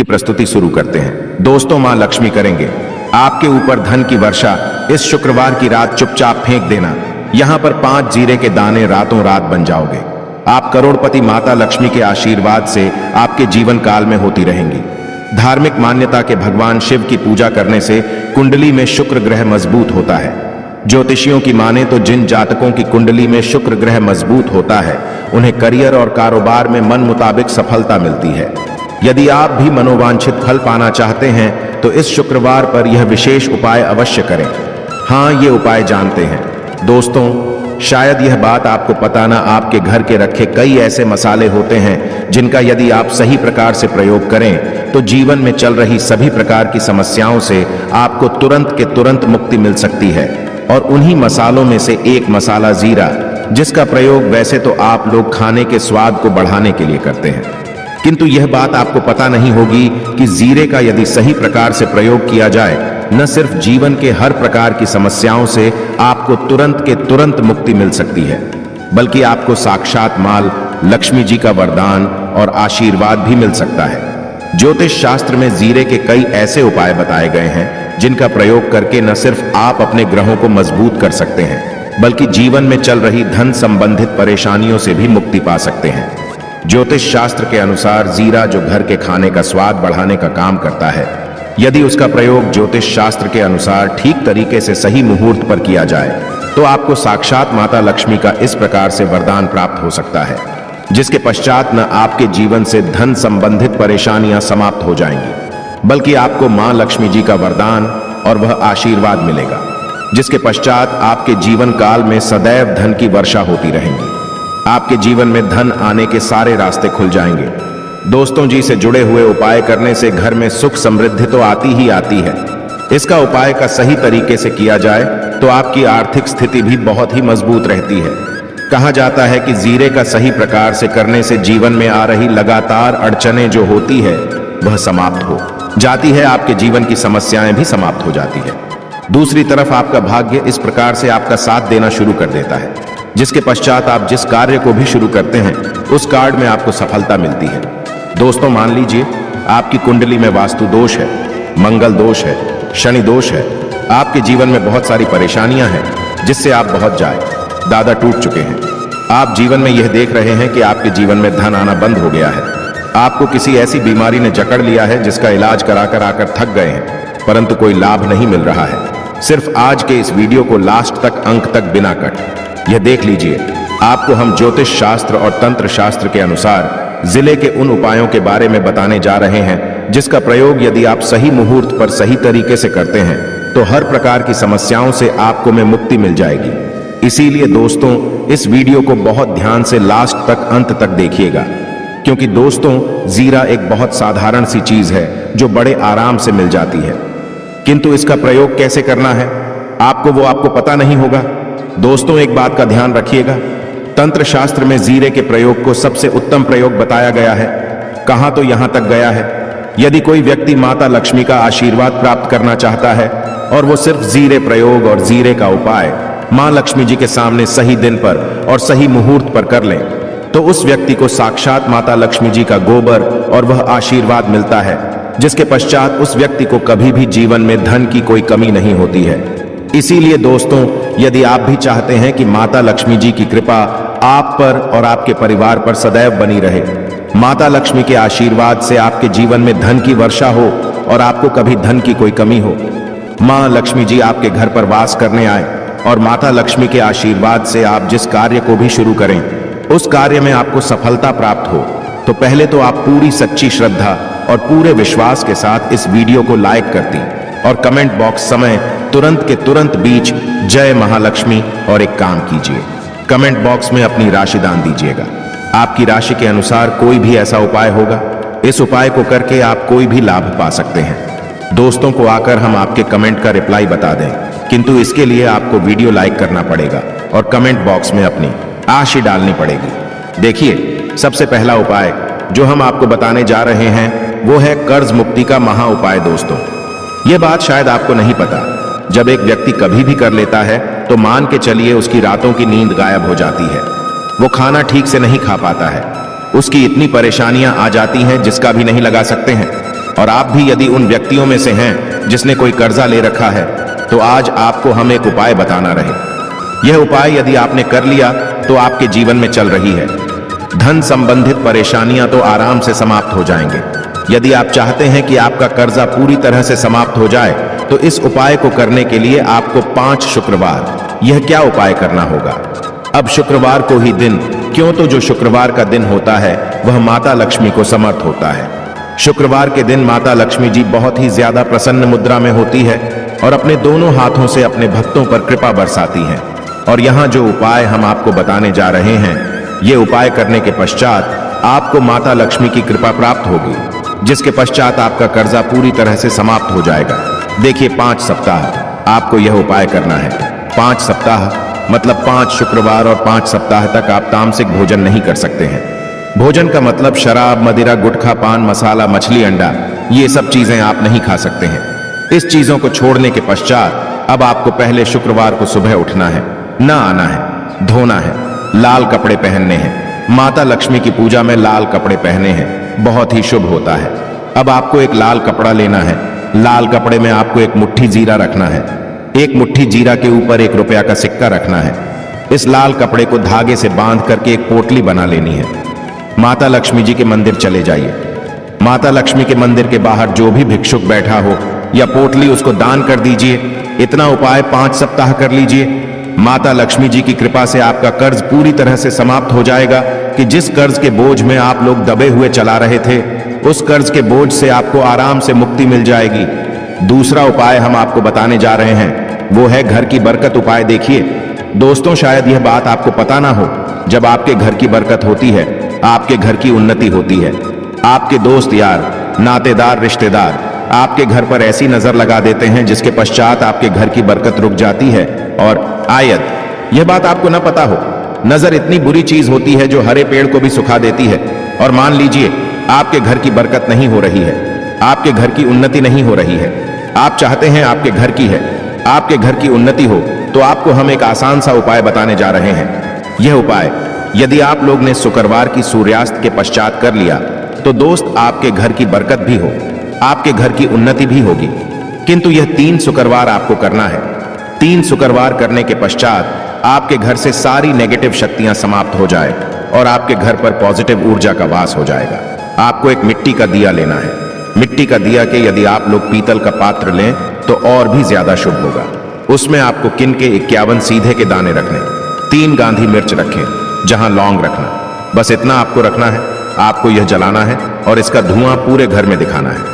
प्रस्तुति शुरू करते हैं। दोस्तों, मां लक्ष्मी करेंगे आपके ऊपर धन की वर्षा। इस शुक्रवार की रात चुपचाप फेंक देना। यहां पर 5 जीरे के दाने रातों रात बन जाओगे। आप करोड़पति माता लक्ष्मी के आशीर्वाद से आपके जीवन काल में होती रहेंगी। धार्मिक मान्यता के भगवान शिव की पूजा करने से कुंडली में शुक्र ग्रह मजबूत होता है। ज्योतिषियों की माने तो जिन जातकों की कुंडली में शुक्र ग्रह मजबूत होता है उन्हें करियर और कारोबार में मन मुताबिक सफलता मिलती है। यदि आप भी मनोवांछित फल पाना चाहते हैं तो इस शुक्रवार पर यह विशेष उपाय अवश्य करें। हाँ, ये उपाय जानते हैं दोस्तों, शायद यह बात आपको पता ना, आपके घर के रखे कई ऐसे मसाले होते हैं जिनका यदि आप सही प्रकार से प्रयोग करें तो जीवन में चल रही सभी प्रकार की समस्याओं से आपको तुरंत के तुरंत मुक्ति मिल सकती है। और उन्हीं मसालों में से एक मसाला जीरा, जिसका प्रयोग वैसे तो आप लोग खाने के स्वाद को बढ़ाने के लिए करते हैं, किंतु यह बात आपको पता नहीं होगी कि जीरे का यदि सही प्रकार से प्रयोग किया जाए, न सिर्फ जीवन के हर प्रकार की समस्याओं से आपको तुरंत के तुरंत मुक्ति मिल सकती है, बल्कि आपको साक्षात मां लक्ष्मी जी का वरदान और आशीर्वाद भी मिल सकता है। ज्योतिष शास्त्र में जीरे के कई ऐसे उपाय बताए गए हैं जिनका प्रयोग करके न सिर्फ आप अपने ग्रहों को मजबूत कर सकते हैं, बल्कि जीवन में चल रही धन संबंधित परेशानियों से भी मुक्ति पा सकते हैं। ज्योतिष शास्त्र के अनुसार जीरा जो घर के खाने का स्वाद बढ़ाने का काम करता है, यदि उसका प्रयोग ज्योतिष शास्त्र के अनुसार ठीक तरीके से सही मुहूर्त पर किया जाए तो आपको साक्षात माता लक्ष्मी का इस प्रकार से वरदान प्राप्त हो सकता है, जिसके पश्चात न आपके जीवन से धन संबंधित परेशानियां समाप्त हो जाएंगी, बल्कि आपको मां लक्ष्मी जी का वरदान और वह आशीर्वाद मिलेगा, जिसके पश्चात आपके जीवन काल में सदैव धन की वर्षा होती रहेगी। आपके जीवन में धन आने के सारे रास्ते खुल जाएंगे। दोस्तों जी, से जुड़े हुए उपाय करने से घर में सुख समृद्धि तो आती ही आती है। इसका उपाय का सही तरीके से किया जाए तो आपकी आर्थिक स्थिति भी बहुत ही मजबूत रहती है। कहा जाता है कि जीरे का सही प्रकार से करने से जीवन में आ रही लगातार अड़चनें जो होती है वह समाप्त हो जाती है, आपके जीवन की समस्याएं भी समाप्त हो जाती है। दूसरी तरफ आपका भाग्य इस प्रकार से आपका साथ देना शुरू कर देता है, जिसके पश्चात आप जिस कार्य को भी शुरू करते हैं उस कार्य में आपको सफलता मिलती है। दोस्तों, मान लीजिए आपकी कुंडली में वास्तु दोष है, मंगल दोष है, शनि दोष है, आपके जीवन में बहुत सारी परेशानियां हैं जिससे आप बहुत दादा टूट चुके हैं। आप जीवन में यह देख रहे हैं कि आपके जीवन में धन आना बंद हो गया है। आपको किसी ऐसी बीमारी ने जकड़ लिया है जिसका इलाज कराकर आकर थक गए हैं, परंतु कोई लाभ नहीं मिल रहा है। सिर्फ आज के इस वीडियो को लास्ट तक, अंक तक बिना कट यह देख लीजिए। आपको हम ज्योतिष शास्त्र और तंत्र शास्त्र के अनुसार जिले के उन उपायों के बारे में बताने जा रहे हैं जिसका प्रयोग यदि आप सही मुहूर्त पर सही तरीके से करते हैं तो हर प्रकार की समस्याओं से आपको में मुक्ति मिल जाएगी। इसीलिए दोस्तों, इस वीडियो को बहुत ध्यान से लास्ट तक, अंत तक देखिएगा, क्योंकि दोस्तों जीरा एक बहुत साधारण सी चीज है जो बड़े आराम से मिल जाती है, किंतु इसका प्रयोग कैसे करना है आपको पता नहीं होगा। दोस्तों, एक बात का ध्यान रखिएगा, तंत्र शास्त्र में जीरे के प्रयोग को सबसे उत्तम प्रयोग बताया गया है। कहां तो यहां तक गया है, यदि कोई व्यक्ति माता लक्ष्मी का आशीर्वाद प्राप्त करना चाहता है और वो सिर्फ जीरे प्रयोग और जीरे का उपाय मां लक्ष्मी जी के सामने सही दिन पर और सही मुहूर्त पर कर लें तो उस व्यक्ति को साक्षात माता लक्ष्मी जी का गोबर और वह आशीर्वाद मिलता है, जिसके पश्चात उस व्यक्ति को कभी भी जीवन में धन की कोई कमी नहीं होती है। इसीलिए दोस्तों, यदि आप भी चाहते हैं कि माता लक्ष्मी जी की कृपा आप पर और आपके परिवार पर सदैव बनी रहे, माता लक्ष्मी के आशीर्वाद से आपके जीवन में धन की वर्षा हो और आपको कभी धन की कोई कमी हो, मां लक्ष्मी जी आपके घर पर वास करने आए और माता लक्ष्मी के आशीर्वाद से आप जिस कार्य को भी शुरू करें उस कार्य में आपको सफलता प्राप्त हो, तो पहले तो आप पूरी सच्ची श्रद्धा और पूरे विश्वास के साथ इस वीडियो को लाइक करती और कमेंट बॉक्स समय तुरंत के तुरंत बीच जय महालक्ष्मी और एक काम कीजिए, कमेंट बॉक्स में अपनी राशि दान दीजिएगा। आपकी राशि के अनुसार कोई भी ऐसा उपाय होगा, इस उपाय को करके आप कोई भी लाभ पा सकते हैं। दोस्तों को आकर हम आपके कमेंट का रिप्लाई बता दें, किंतु इसके लिए आपको वीडियो लाइक करना पड़ेगा और कमेंट बॉक्स में अपनी राशि डालनी पड़ेगी। देखिए, सबसे पहला उपाय जो हम आपको बताने जा रहे हैं वो है कर्ज मुक्ति का महा उपाय। दोस्तों, यह बात शायद आपको नहीं पता, जब एक व्यक्ति कभी भी कर लेता है तो मान के चलिए उसकी रातों की नींद गायब हो जाती है, वो खाना ठीक से नहीं खा पाता है, उसकी इतनी परेशानियां आ जाती हैं जिसका भी नहीं लगा सकते हैं। और आप भी यदि उन व्यक्तियों में से हैं जिसने कोई कर्जा ले रखा है, तो आज आपको हम एक उपाय बताना रहे। यह उपाय यदि आपने कर लिया तो आपके जीवन में चल रही है धन संबंधित परेशानियां तो आराम से समाप्त हो जाएंगे। यदि आप चाहते हैं कि आपका कर्जा पूरी तरह से समाप्त हो जाए, तो इस उपाय को करने के लिए आपको 5 शुक्रवार यह क्या उपाय करना होगा। अब शुक्रवार को ही दिन, क्यों तो जो शुक्रवार का दिन होता है वह माता लक्ष्मी को समर्थ होता है। शुक्रवार के दिन माता लक्ष्मी जी बहुत ही ज्यादा प्रसन्न मुद्रा में होती है और अपने दोनों हाथों से अपने भक्तों पर कृपा बरसाती हैं। और यहाँ जो उपाय हम आपको बताने जा रहे हैं, ये उपाय करने के पश्चात आपको माता लक्ष्मी की कृपा प्राप्त होगी, जिसके पश्चात आपका कर्जा पूरी तरह से समाप्त हो जाएगा। देखिए, 5 सप्ताह आपको यह उपाय करना है। 5 सप्ताह मतलब 5 शुक्रवार और 5 सप्ताह तक आप तामसिक भोजन नहीं कर सकते हैं। भोजन का मतलब शराब, मदिरा, गुटखा, पान मसाला, मछली, अंडा, ये सब चीजें आप नहीं खा सकते हैं। इस चीजों को छोड़ने के पश्चात अब आपको पहले शुक्रवार को सुबह उठना है, ना आना है, धोना है, लाल कपड़े पहनने हैं। माता लक्ष्मी की पूजा में लाल कपड़े पहने हैं बहुत ही शुभ होता है। अब आपको एक लाल कपड़ा लेना है। लाल कपड़े में आपको एक मुट्ठी जीरा रखना है। एक मुट्ठी जीरा के ऊपर 1 रुपया का सिक्का रखना है। इस लाल कपड़े को धागे से बांध करके एक पोटली बना लेनी है। माता लक्ष्मी जी के मंदिर चले जाइए। माता लक्ष्मी के मंदिर के बाहर जो भी भिक्षुक बैठा हो या पोटली, उसको दान कर दीजिए। इतना उपाय 5 सप्ताह कर लीजिए। माता लक्ष्मी जी की कृपा से आपका कर्ज पूरी तरह से समाप्त हो जाएगा कि जिस कर्ज के बोझ में आप लोग दबे हुए चला रहे थे, उस कर्ज के बोझ से आपको आराम से मुक्ति मिल जाएगी। दूसरा उपाय हम आपको बताने जा रहे हैं, वो है घर की बरकत उपाय। देखिए दोस्तों, शायद यह बात आपको पता ना हो, जब आपके घर की बरकत होती है, आपके घर की उन्नति होती है। आपके दोस्त यार, नातेदार, रिश्तेदार आपके घर पर ऐसी नजर लगा देते हैं जिसके पश्चात आपके घर की बरकत रुक जाती है। और आयत, यह बात आपको न पता हो, नजर इतनी बुरी चीज होती है जो हरे पेड़ को भी सुखा देती है। और मान लीजिए आपके घर की बरकत नहीं हो रही है, आपके घर की उन्नति नहीं हो रही है, आप चाहते हैं आपके घर की है, आपके घर की उन्नति हो, तो आपको हम एक आसान सा उपाय बताने जा रहे हैं। यह उपाय यदि आप लोग ने शुक्रवार की सूर्यास्त के पश्चात कर लिया, तो दोस्त आपके घर की बरकत भी हो, आपके घर की उन्नति भी होगी। किंतु यह 3 शुक्रवार आपको करना है। 3 शुक्रवार करने के पश्चात आपके घर से सारी नेगेटिव शक्तियां समाप्त हो जाए और आपके घर पर पॉजिटिव ऊर्जा का वास हो जाएगा। आपको एक मिट्टी का दिया लेना है। मिट्टी का दिया के यदि आप लोग पीतल का पात्र लें तो और भी ज्यादा शुभ होगा। उसमें आपको किन के 51 सीधे के दाने रखने, 3 गांधी मिर्च रखें, जहां लौंग रखना। बस इतना आपको रखना है। आपको यह जलाना है और इसका धुआं पूरे घर में दिखाना है।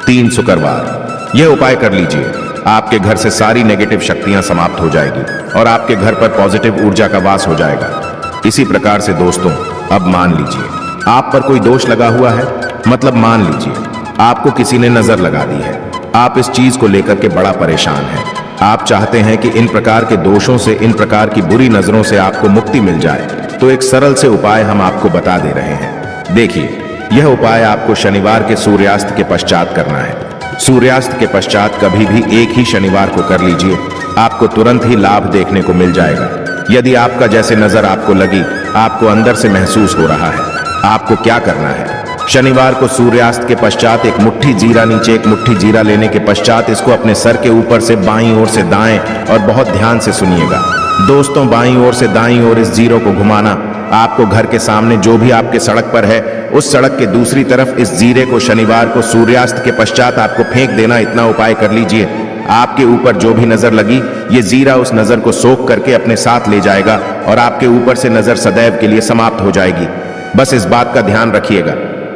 3 शुक्रवार यह उपाय कर लीजिए। आपके घर से सारी नेगेटिव शक्तियां समाप्त हो जाएगी और आपके घर पर पॉजिटिव ऊर्जा का वास हो जाएगा। इसी प्रकार से दोस्तों, अब मान लीजिए आप पर कोई दोष लगा हुआ है, मतलब मान लीजिए आपको किसी ने नजर लगा दी है। आप इस चीज को लेकर के बड़ा परेशान हैं। आप चाहते हैं कि इन प्रकार के दोषों से, इन प्रकार की बुरी नजरों से आपको मुक्ति मिल जाए। तो एक सरल से उपाय हम आपको बता दे रहे हैं। देखिए, यह उपाय आपको शनिवार के सूर्यास्त के पश्चात करना है। सूर्यास्त के पश्चात कभी भी एक ही शनिवार को कर लीजिए, आपको तुरंत ही लाभ देखने को मिल जाएगा। यदि आपका जैसे नजर आपको लगी, आपको अंदर से महसूस हो रहा है, आपको क्या करना है? शनिवार को सूर्यास्त के पश्चात एक मुट्ठी जीरा, नीचे एक मुट्ठी जीरा लेने के पश्चात इसको अपने सर के ऊपर से बाईं ओर से दाएं, और बहुत ध्यान से सुनिएगा दोस्तों, बाईं ओर से दाईं ओर इस जीरो को घुमाना। आपको घर के सामने जो भी आपके सड़क पर है, उस सड़क के दूसरी तरफ इस जीरे को शनिवार को सूर्यास्त के पश्चात आपको फेंक देना। इतना उपाय कर लीजिए। आपके ऊपर जो भी नजर लगी, ये जीरा उस नजर को सोख करके अपने साथ ले जाएगा और आपके ऊपर से नजर सदैव के लिए समाप्त हो जाएगी। बस इस बात का ध्यान रखिएगा,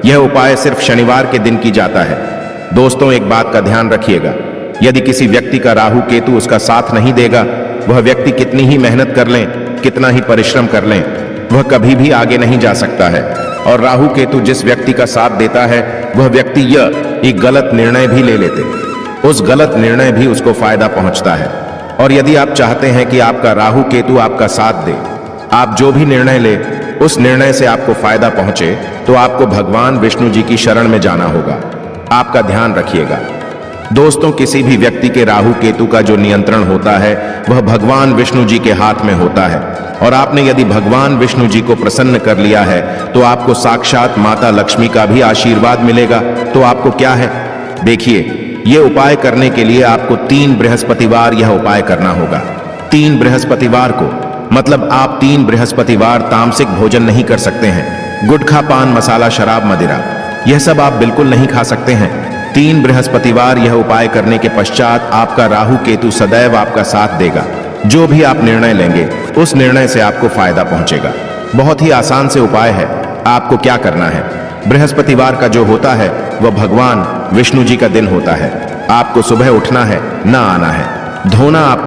यह उपाय सिर्फ शनिवार के दिन की जाता है। दोस्तों, एक बात का ध्यान रखिएगा, यदि किसी व्यक्ति का राहु केतु उसका साथ नहीं देगा, वह व्यक्ति कितनी ही मेहनत कर लें, कितना ही परिश्रम कर लें, वह कभी भी आगे नहीं जा सकता है। और राहु केतु जिस व्यक्ति का साथ देता है, वह व्यक्ति यह एक गलत निर्णय भी ले लेते, उस गलत निर्णय भी उसको फायदा पहुंचता है। और यदि आप चाहते हैं कि आपका राहु केतु आपका साथ दे, आप जो भी निर्णय ले उस निर्णय से आपको फायदा पहुंचे, तो आपको भगवान विष्णु जी की शरण में जाना होगा। आपका ध्यान रखिएगा दोस्तों, किसी भी व्यक्ति के राहु केतु का जो नियंत्रण होता है, वह भगवान विष्णु जी के हाथ में होता है। और आपने यदि भगवान विष्णु जी को प्रसन्न कर लिया है, तो आपको साक्षात माता लक्ष्मी का भी आशीर्वाद मिलेगा। तो आपको क्या है, देखिए, ये उपाय करने के लिए आपको 3 बृहस्पतिवार यह उपाय करना होगा। 3 बृहस्पतिवार को, मतलब आप 3 बृहस्पतिवार तामसिक भोजन नहीं कर सकते हैं। गुटखा, पान मसाला, शराब, मदिरा, यह सब आप बिल्कुल नहीं खा सकते हैं। 3 बृहस्पतिवार यह उपाय करने के पश्चात आपका राहु केतु सदैव आपका साथ देगा। जो भी आप निर्णय लेंगे उस निर्णय से आपको फायदा पहुंचेगा। बहुत ही आसान से उपाय है। आपको क्या करना है, बृहस्पतिवार का जो होता है वह भगवान विष्णु जी का दिन होता है। आपको सुबह उठना है, ना आना है, धोना आप